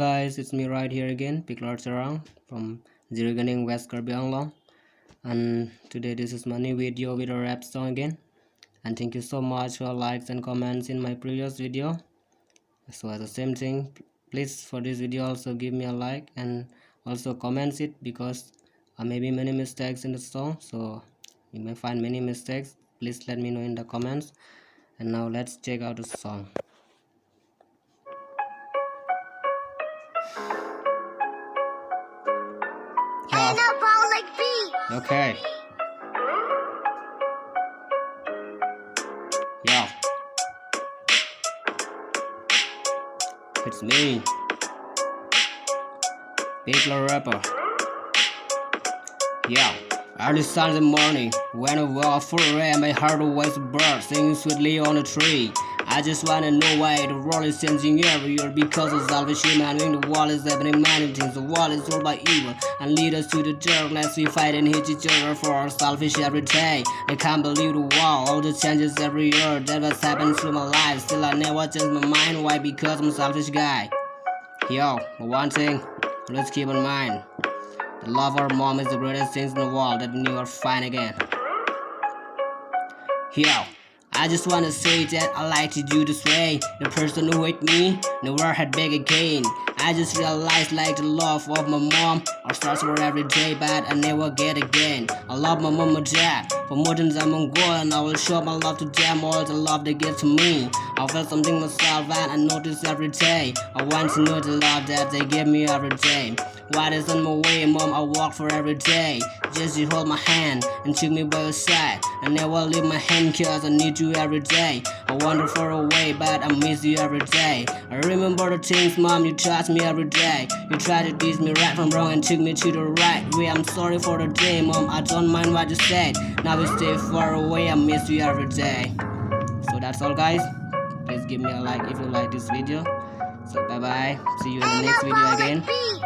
guys, it's me right here again, Peklar Terang from Ziriganing, West Kirby Anglong. And today this is my new video with a rap song again. And thank you so much for likes and comments in my previous video. So as the same thing, please for this video also give me a like and also comments it, because maybe many mistakes in the song. So you may find many mistakes. Please let me know in the comments. And now let's check out the song. Okay. Yeah. It's me, Peklar rapper. Yeah. Early Sunday morning, when I woke up 4 AM, I heard a voice of bird singing sweetly on a tree. I just wanna know why the world is changing every year, because of selfish human being. The world is happening many things. The world is ruled by evil and lead us to the darkness. We fight and hate each other for our selfish every day. I can't believe the world, all the changes every year. That was happening through my life. Still I never change my mind. Why? Because I'm a selfish guy. Yo, one thing, let's keep in mind. The love of our mom is the greatest thing in the world that we never find again. Yo, I just wanna say that I like to do this way. The person who hate me never had back again. I just realized like the love of my mom or starts for every day, but I never get again. I love my mom and dad for more than I'm on goal, and I will show my love to them, all the love they give to me. I felt something myself and I notice every day. I want to know the love that they give me every day. What is on my way, mom? I walk for every day. Just you hold my hand and took me by your side. I never leave my hand, cause I need you every day. I wander far away, but I miss you every day. I remember the things, mom, you taught me every day. You tried to teach me right from wrong and took me to the right way. I'm sorry for the day, mom, I don't mind what you said. Now we stay far away, I miss you every day. So that's all, guys. Please give me a like if you like this video. So bye bye, see you in the next video again.